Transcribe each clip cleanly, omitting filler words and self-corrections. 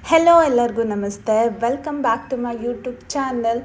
Hello ಎಲ್ಲರಿಗೂ ನಮಸ್ತೆ. Welcome back to my YouTube channel.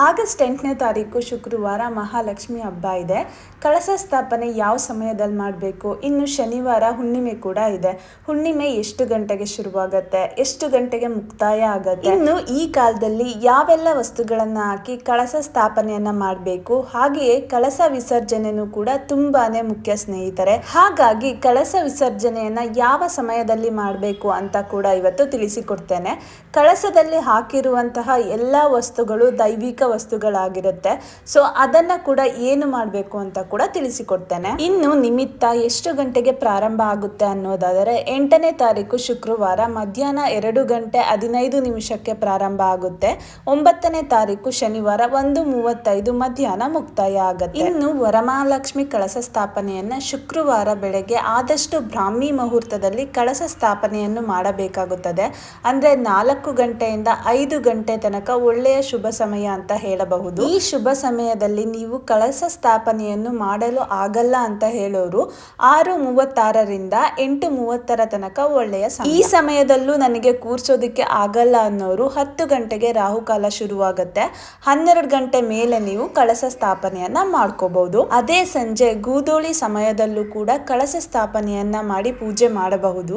August 8ನೇ ತಾರೀಕು ಶುಕ್ರವಾರ ಮಹಾಲಕ್ಷ್ಮಿ ಹಬ್ಬ ಇದೆ. ಕಳಶ ಸ್ಥಾಪನೆ ಯಾವ ಸಮಯದಲ್ಲಿ ಮಾಡಬೇಕು? ಇನ್ನು ಶನಿವಾರ ಹುಣ್ಣಿಮೆ ಕೂಡ ಇದೆ. ಹುಣ್ಣಿಮೆ ಎಷ್ಟು ಗಂಟೆಗೆ ಶುರುವಾಗುತ್ತೆ, ಎಷ್ಟು ಗಂಟೆಗೆ ಮುಕ್ತಾಯ ಆಗುತ್ತೆ, ಇನ್ನು ಈ ಕಾಲದಲ್ಲಿ ಯಾವೆಲ್ಲ ವಸ್ತುಗಳನ್ನು ಹಾಕಿ ಕಳಶ ಸ್ಥಾಪನೆಯನ್ನ ಮಾಡಬೇಕು, ಹಾಗೆಯೇ ಕಳಶ ವಿಸರ್ಜನೆಯೂ ಕೂಡ ತುಂಬಾನೇ ಮುಖ್ಯ ಸ್ನೇಹಿತರೆ. ಹಾಗಾಗಿ ಕಳಶ ವಿಸರ್ಜನೆಯನ್ನ ಯಾವ ಸಮಯದಲ್ಲಿ ಮಾಡಬೇಕು ಅಂತ ಕೂಡ ಇವತ್ತು ತಿಳಿಸಿಕೊಡ್ತೇನೆ. ಕಳಶದಲ್ಲಿ ಹಾಕಿರುವಂತಹ ಎಲ್ಲ ವಸ್ತುಗಳು ದೈವಿಕ ವಸ್ತುಗಳಾಗಿರುತ್ತೆ. ಸೊ ಅದನ್ನ ಕೂಡ ಏನು ಮಾಡಬೇಕು ಅಂತ ಕೂಡ ತಿಳಿಸಿಕೊಡ್ತೇನೆ. ಇನ್ನು ನಿಮಿತ್ತ ಎಷ್ಟು ಗಂಟೆಗೆ ಪ್ರಾರಂಭ ಆಗುತ್ತೆ ಅನ್ನೋದಾದರೆ 8ನೇ ತಾರೀಕು ಶುಕ್ರವಾರ ಮಧ್ಯಾಹ್ನ 2:15 ಪ್ರಾರಂಭ ಆಗುತ್ತೆ. 9ನೇ ತಾರೀಕು ಶನಿವಾರ 1:35 ಮಧ್ಯಾಹ್ನ ಮುಕ್ತಾಯ ಆಗುತ್ತೆ. ಇನ್ನು ವರಮಹಾಲಕ್ಷ್ಮಿ ಕಳಶ ಸ್ಥಾಪನೆಯನ್ನ ಶುಕ್ರವಾರ ಬೆಳಗ್ಗೆ ಆದಷ್ಟು ಬ್ರಾಹ್ಮಿ ಮುಹೂರ್ತದಲ್ಲಿ ಕಳಶ ಸ್ಥಾಪನೆಯನ್ನು ಮಾಡಬೇಕಾಗುತ್ತದೆ. ಅಂದ್ರೆ 4 ಗಂಟೆಯಿಂದ 5 ಗಂಟೆ ತನಕ ಒಳ್ಳೆಯ ಶುಭ ಸಮಯ ಅಂತ ಹೇಳಬಹುದು. ಈ ಶುಭ ಸಮಯದಲ್ಲಿ ನೀವು ಕಳಶ ಸ್ಥಾಪನೆಯನ್ನು ಮಾಡಲು ಆಗಲ್ಲ ಅಂತ ಹೇಳೋರು 6:36ರಿಂದ 8:30 ತನಕ ಒಳ್ಳೆಯ ಸಮಯ. ಈ ಸಮಯದಲ್ಲೂ ನನಗೆ ಕೂರ್ಸೋದಿಕ್ಕೆ ಆಗಲ್ಲ ಅನ್ನೋರು 10 ಗಂಟೆಗೆ ರಾಹುಕಾಲ ಶುರುವಾಗುತ್ತೆ. 12 ಗಂಟೆ ಮೇಲೆ ನೀವು ಕಳಶ ಸ್ಥಾಪನೆಯನ್ನ ಮಾಡ್ಕೋಬಹುದು. ಅದೇ ಸಂಜೆ ಗೂದೋಳಿ ಸಮಯದಲ್ಲೂ ಕೂಡ ಕಳಶ ಸ್ಥಾಪನೆಯನ್ನ ಮಾಡಿ ಪೂಜೆ ಮಾಡಬಹುದು.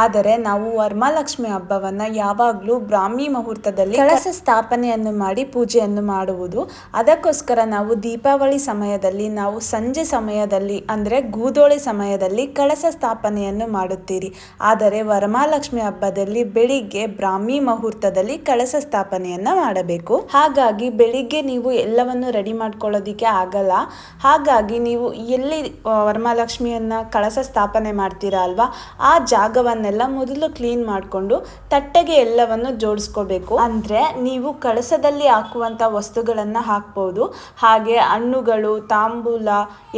ಆದರೆ ನಾವು ವರಮಹಾಲಕ್ಷ್ಮಿ ಹಬ್ಬವನ್ನ ಯಾವಾಗಲೂ ಬ್ರಾಹ್ಮಿ ಮುಹೂರ್ತದಲ್ಲಿ ಕಳಶ ಸ್ಥಾಪನೆಯನ್ನು ಮಾಡಿ ಪೂಜೆಯನ್ನು ಮಾಡುವುದು. ಅದಕ್ಕೋಸ್ಕರ ನಾವು ದೀಪಾವಳಿ ಸಮಯದಲ್ಲಿ ನಾವು ಸಂಜೆ ಸಮಯದಲ್ಲಿ ಅಂದ್ರೆ ಗೂದೋಳಿ ಸಮಯದಲ್ಲಿ ಕಳಶ ಸ್ಥಾಪನೆಯನ್ನು ಮಾಡುತ್ತೀರಿ. ಆದರೆ ವರಮಹಾಲಕ್ಷ್ಮಿ ಹಬ್ಬದಲ್ಲಿ ಬೆಳಿಗ್ಗೆ ಬ್ರಾಹ್ಮಿ ಮುಹೂರ್ತದಲ್ಲಿ ಕಳಶ ಸ್ಥಾಪನೆಯನ್ನ ಮಾಡಬೇಕು. ಹಾಗಾಗಿ ಬೆಳಿಗ್ಗೆ ನೀವು ಎಲ್ಲವನ್ನು ರೆಡಿ ಮಾಡ್ಕೊಳ್ಳೋದಿಕ್ಕೆ ಆಗಲ್ಲ. ಹಾಗಾಗಿ ನೀವು ಎಲ್ಲಿ ವರಮಹಾಲಕ್ಷ್ಮಿಯನ್ನ ಕಳಶ ಸ್ಥಾಪನೆ ಮಾಡ್ತೀರಾ ಅಲ್ವಾ, ಆ ಜಾಗವನ್ನೆಲ್ಲ ಮೊದಲು ಕ್ಲೀನ್ ಮಾಡಿಕೊಂಡು ತಟ್ಟೆಗೆ ಎಲ್ಲವನ್ನು ಜೋಡಿಸ್ಕೋಬೇಕು. ಅಂದ್ರೆ ನೀವು ಕಳಶದಲ್ಲಿ ಹಾಕುವಂತ ವಸ್ತುಗಳನ್ನ ಹಾಕ್ಬಹುದು. ಹಾಗೆ ಹಣ್ಣುಗಳು, ತಾಂಬೂಲ,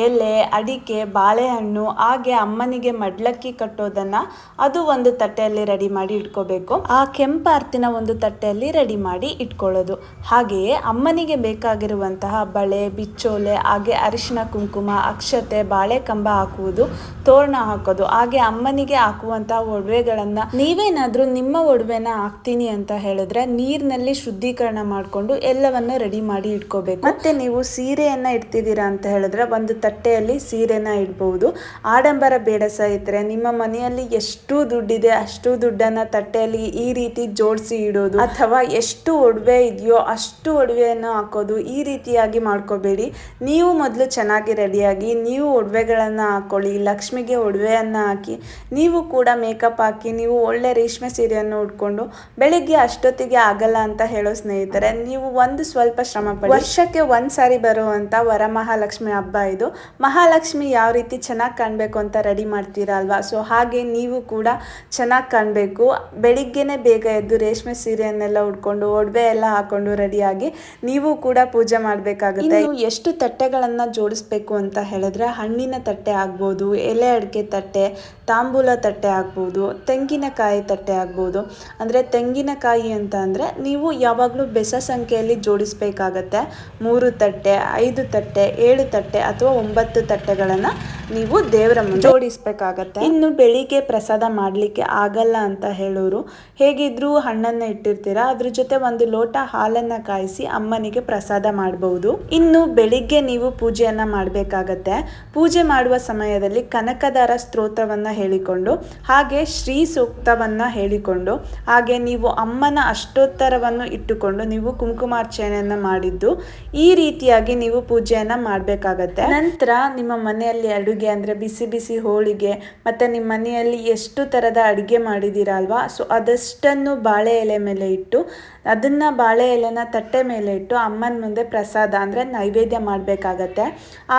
ಎಲೆ, ಅಡಿಕೆ, ಬಾಳೆಹಣ್ಣು, ಹಾಗೆ ಅಮ್ಮನಿಗೆ ಮಡ್ಲಕ್ಕಿ ಕಟ್ಟೋದನ್ನ ಅದು ಒಂದು ತಟ್ಟೆಯಲ್ಲಿ ರೆಡಿ ಮಾಡಿ ಇಟ್ಕೋಬೇಕು. ಆ ಕೆಂಪಾರ್ತಿನ ಒಂದು ತಟ್ಟೆಯಲ್ಲಿ ರೆಡಿ ಮಾಡಿ ಇಟ್ಕೊಳ್ಳೋದು. ಹಾಗೆಯೇ ಅಮ್ಮನಿಗೆ ಬೇಕಾಗಿರುವಂತಹ ಬಳೆ, ಬಿಚ್ಚೋಲೆ, ಹಾಗೆ ಅರಿಶಿನ ಕುಂಕುಮ, ಅಕ್ಷತೆ, ಬಾಳೆ ಕಂಬ ಹಾಕುವುದು, ತೋರಣ ಹಾಕೋದು, ಹಾಗೆ ಅಮ್ಮನಿಗೆ ಹಾಕುವಂತಹ ಒಡವೆಗಳನ್ನ ನೀವೇನಾದ್ರೂ ನಿಮ್ಮ ಒಡವೆನ ಹಾಕ್ತೀನಿ ಅಂತ ಹೇಳಿದ್ರೆ ನೀರಿನಲ್ಲಿ ಶುದ್ಧೀಕರಣ ಮಾಡಿಕೊಂಡು ಎಲ್ಲವನ್ನು ರೆಡಿ ಮಾಡಿ ಇಟ್ಕೋಬೇಕು. ಮತ್ತೆ ನೀವು ಸೀರೆಯನ್ನ ಇಡ್ತಿದ್ದೀರಾ ಅಂತ ಹೇಳಿದ್ರೆ ಒಂದು ತಟ್ಟೆಯಲ್ಲಿ ಸೀರೆನ ಇಡಬಹುದು. ಆಡಂಬರ ಬೇಡ ಸ್ನೇಹಿತರೆ, ನಿಮ್ಮ ಮನೆಯಲ್ಲಿ ಎಷ್ಟು ದುಡ್ಡಿದೆ ಅಷ್ಟು ದುಡ್ಡನ್ನ ತಟ್ಟೆಯಲ್ಲಿ ಈ ರೀತಿ ಜೋಡಿಸಿ ಇಡೋದು, ಅಥವಾ ಎಷ್ಟು ಒಡವೆ ಇದೆಯೋ ಅಷ್ಟು ಒಡವೆಯನ್ನು ಹಾಕೋದು, ಈ ರೀತಿಯಾಗಿ ಮಾಡ್ಕೋಬೇಡಿ. ನೀವು ಮೊದಲು ಚೆನ್ನಾಗಿ ರೆಡಿಯಾಗಿ ನೀವು ಒಡವೆಗಳನ್ನ ಹಾಕೊಳ್ಳಿ. ಲಕ್ಷ್ಮಿಗೆ ಒಡವೆಯನ್ನ ಹಾಕಿ ನೀವು ಕೂಡ ಮೇಕಪ್ ಹಾಕಿ ನೀವು ಒಳ್ಳೆ ರೇಷ್ಮೆ ಸೀರೆಯನ್ನು ಉಟ್ಕೊಂಡು ಬೆಳಿಗ್ಗೆ ಅಷ್ಟೊತ್ತಿಗೆ ಆಗಲ್ಲ ಅಂತ ಹೇಳೋ ಸ್ನೇಹಿತರೆ, ನೀವು ಒಂದು ಸ್ವಲ್ಪ ಶ್ರಮ ಪಡಿ. ವರ್ಷಕ್ಕೆ ಒಂದ್ಸಾರಿ ಬರುವಂತ ವರಮಹಾಲಕ್ಷ್ಮಿ ಹಬ್ಬ ಇದು. ಮಹಾಲಕ್ಷ್ಮಿ ಯಾವ ರೀತಿ ಚೆನ್ನಾಗಿ ಕಾಣಬೇಕು ಅಂತ ರೆಡಿ ಮಾಡ್ತೀರಾ ಅಲ್ವಾ, ಸೊ ಹಾಗೆ ನೀವು ಕೂಡ ಚೆನ್ನಾಗಿ ಕಾಣಬೇಕು. ಬೆಳಿಗ್ಗೆನೆ ಬೇಗ ಎದ್ದು ರೇಷ್ಮೆ ಸೀರೆಯನ್ನೆಲ್ಲ ಉಟ್ಕೊಂಡು ಒಡವೆ ಎಲ್ಲ ಹಾಕೊಂಡು ರೆಡಿಯಾಗಿ ನೀವು ಕೂಡ ಪೂಜೆ ಮಾಡಬೇಕಾಗುತ್ತೆ. ಇನ್ನು ಎಷ್ಟು ತಟ್ಟೆಗಳನ್ನ ಜೋಡಿಸ್ಬೇಕು ಅಂತ ಹೇಳಿದ್ರೆ ಹಣ್ಣಿನ ತಟ್ಟೆ ಆಗ್ಬೋದು, ಎಲೆ ಅಡಿಕೆ ತಟ್ಟೆ, ತಾಂಬೂಲ ತಟ್ಟೆ ಆಗ್ಬೋದು, ತೆಂಗಿನಕಾಯಿ ತಟ್ಟೆ ಆಗ್ಬೋದು. ಅಂದರೆ ತೆಂಗಿನಕಾಯಿ ಅಂತ ಅಂದರೆ ನೀವು ಯಾವಾಗಲೂ ಬೆಸ ಸಂಖ್ಯೆಯಲ್ಲಿ ಜೋಡಿಸ್ಬೇಕಾಗತ್ತೆ. 3 ತಟ್ಟೆ, 5 ತಟ್ಟೆ, 7 ತಟ್ಟೆ ಅಥವಾ 9 ತಟ್ಟೆಗಳನ್ನು ನೀವು ದೇವರ ಮುಂದೆ ಜೋಡಿಸ್ಬೇಕಾಗತ್ತೆ. ಇನ್ನು ಬೆಳಿಗ್ಗೆ ಪ್ರಸಾದ ಮಾಡಲಿಕ್ಕೆ ಆಗಲ್ಲ ಅಂತ ಹೇಳೋರು ಹೇಗಿದ್ರು ಹಣ್ಣನ್ನು ಇಟ್ಟಿರ್ತೀರಾ, ಅದ್ರ ಜೊತೆ 1 ಲೋಟ ಹಾಲನ್ನು ಕಾಯಿಸಿ ಅಮ್ಮನಿಗೆ ಪ್ರಸಾದ ಮಾಡಬಹುದು. ಇನ್ನು ಬೆಳಿಗ್ಗೆ ನೀವು ಪೂಜೆಯನ್ನ ಮಾಡಬೇಕಾಗತ್ತೆ. ಪೂಜೆ ಮಾಡುವ ಸಮಯದಲ್ಲಿ ಕನಕದಾರ ಸ್ತೋತ್ರವನ್ನ ಹೇಳಿಕೊಂಡು ಹಾಗೆ ಶ್ರೀ ಸೂಕ್ತವನ್ನ ಹೇಳಿಕೊಂಡು ಹಾಗೆ ನೀವು ಅಮ್ಮನ ಅಷ್ಟೋತ್ತರವನ್ನು ಇಟ್ಟುಕೊಂಡು ನೀವು ಕುಂಕುಮಾರ್ಚನೆಯನ್ನ ಮಾಡಿದ್ದು ಈ ರೀತಿಯಾಗಿ ನೀವು ಪೂಜೆಯನ್ನ ಮಾಡಬೇಕಾಗತ್ತೆ. ನಂತರ ನಿಮ್ಮ ಮನೆಯಲ್ಲಿ ಅಡುಗೆ ಅಂದ್ರೆ ಬಿಸಿ ಬಿಸಿ ಹೋಳಿಗೆ ಮತ್ತೆ ನಿಮ್ಮ ಮನೆಯಲ್ಲಿ ಎಷ್ಟು ತರದ ಅಡುಗೆ ಮಾಡಿದ್ದೀರಾ ಅಲ್ವಾ, ಸೊ ಅದಷ್ಟನ್ನು ಬಾಳೆ ಎಲೆ ಮೇಲೆ ಇಟ್ಟು ಅದನ್ನ ಬಾಳೆ ಎಲೆನ ತಟ್ಟೆ ಮೇಲೆ ಇಟ್ಟು ಅಮ್ಮನ ಮುಂದೆ ಪ್ರಸಾದ ಅಂದ್ರೆ ನೈವೇದ್ಯ ಮಾಡಬೇಕಾಗತ್ತೆ.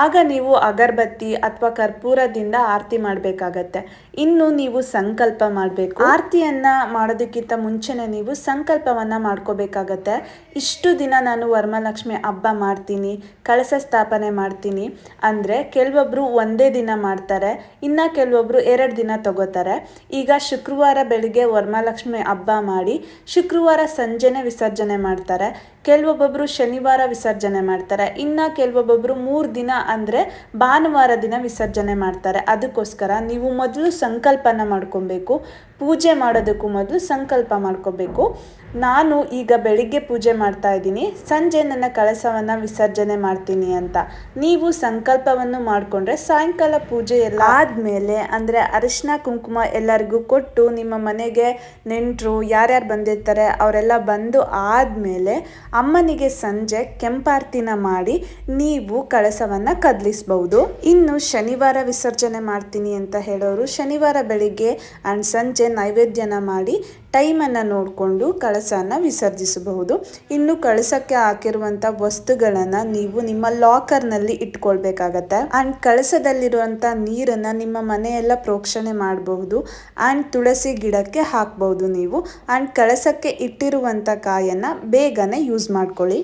ಆಗ ನೀವು ಅಗರಬತ್ತಿ ಅಥವಾ ಕರ್ಪೂರದಿಂದ ಆರತಿ ಮಾಡಬೇಕಾಗತ್ತೆ. ಇನ್ನು ನೀವು ಸಂಕಲ್ಪ ಮಾಡಬೇಕು. ಆರತಿಯನ್ನ ಮಾಡೋದಕ್ಕಿಂತ ಮುಂಚೆನೆ ನೀವು ಸಂಕಲ್ಪವನ್ನ ಮಾಡ್ಕೋಬೇಕಾಗತ್ತೆ. ಇಷ್ಟು ದಿನ ನಾನು ವರಮಹಾಲಕ್ಷ್ಮಿ ಹಬ್ಬ ಮಾಡ್ತೀನಿ, ಕಳಶ ಸ್ಥಾಪನೆ ಮಾಡ್ತೀನಿ ಅಂದ್ರೆ ಕೆಲವೊಬ್ರು ಒಂದೇ ದಿನ ಮಾಡ್ತಾರೆ, ಇನ್ನ ಕೆಲವೊಬ್ರು 2 ದಿನ ತಗೋತಾರೆ. ಈಗ ಶುಕ್ರವಾರ ಬೆಳಿಗ್ಗೆ ವರಮಹಾಲಕ್ಷ್ಮಿ ಹಬ್ಬ ಮಾಡಿ ಶುಕ್ರವಾರ ಸಂಜೆನೆ ವಿಸರ್ಜನೆ ಮಾಡ್ತಾರೆ. ಕೆಲವೊಬ್ಬೊಬ್ಬರು ಶನಿವಾರ ವಿಸರ್ಜನೆ ಮಾಡ್ತಾರೆ, ಇನ್ನು ಕೆಲವೊಬ್ಬೊಬ್ಬರು 3 ದಿನ ಅಂದರೆ ಭಾನುವಾರ ದಿನ ವಿಸರ್ಜನೆ ಮಾಡ್ತಾರೆ. ಅದಕ್ಕೋಸ್ಕರ ನೀವು ಮೊದಲು ಸಂಕಲ್ಪನ ಮಾಡ್ಕೊಬೇಕು. ಪೂಜೆ ಮಾಡೋದಕ್ಕೂ ಮೊದಲು ಸಂಕಲ್ಪ ಮಾಡ್ಕೋಬೇಕು. ನಾನು ಈಗ ಬೆಳಿಗ್ಗೆ ಪೂಜೆ ಮಾಡ್ತಾ ಇದ್ದೀನಿ, ಸಂಜೆ ನನ್ನ ಕಳಸವನ್ನು ವಿಸರ್ಜನೆ ಮಾಡ್ತೀನಿ ಅಂತ ನೀವು ಸಂಕಲ್ಪವನ್ನು ಮಾಡಿಕೊಂಡ್ರೆ ಸಾಯಂಕಾಲ ಪೂಜೆ ಎಲ್ಲ ಆದಮೇಲೆ ಅಂದರೆ ಅರಿಶಿನ ಕುಂಕುಮ ಎಲ್ಲರಿಗೂ ಕೊಟ್ಟು ನಿಮ್ಮ ಮನೆಗೆ ನೆಂಟರು ಯಾರ್ಯಾರು ಬಂದಿರ್ತಾರೆ ಅವರೆಲ್ಲ ಬಂದು ಆದಮೇಲೆ ಅಮ್ಮನಿಗೆ ಸಂಜೆ ಕೆಂಪಾರ್ತಿನ ಮಾಡಿ ನೀವು ಕಳಸವನ್ನು ಕದಲಿಸ್ಬಹುದು. ಇನ್ನು ಶನಿವಾರ ವಿಸರ್ಜನೆ ಮಾಡ್ತೀನಿ ಅಂತ ಹೇಳೋರು ಶನಿವಾರ ಬೆಳಿಗ್ಗೆ ಆ್ಯಂಡ್ ಸಂಜೆ ನೈವೇದ್ಯನ ಮಾಡಿ ಟೈಮನ್ನು ನೋಡಿಕೊಂಡು ಕಳಸನ ವಿಸರ್ಜಿಸಬಹುದು. ಇನ್ನು ಕಳಸಕ್ಕೆ ಹಾಕಿರುವಂಥ ವಸ್ತುಗಳನ್ನು ನೀವು ನಿಮ್ಮ ಲಾಕರ್ನಲ್ಲಿ ಇಟ್ಕೊಳ್ಬೇಕಾಗತ್ತೆ. ಆ್ಯಂಡ್ ಕಳಸದಲ್ಲಿರುವಂಥ ನೀರನ್ನು ನಿಮ್ಮ ಮನೆಯೆಲ್ಲ ಪ್ರೋಕ್ಷಣೆ ಮಾಡಬಹುದು. ಆ್ಯಂಡ್ ತುಳಸಿ ಗಿಡಕ್ಕೆ ಹಾಕ್ಬಹುದು ನೀವು. ಆ್ಯಂಡ್ ಕಳಸಕ್ಕೆ ಇಟ್ಟಿರುವಂಥ ಕಾಯನ್ನು ಬೇಗನೆ ಯೂಸ್ ಮಾಡ್ಕೊಳ್ಳಿ.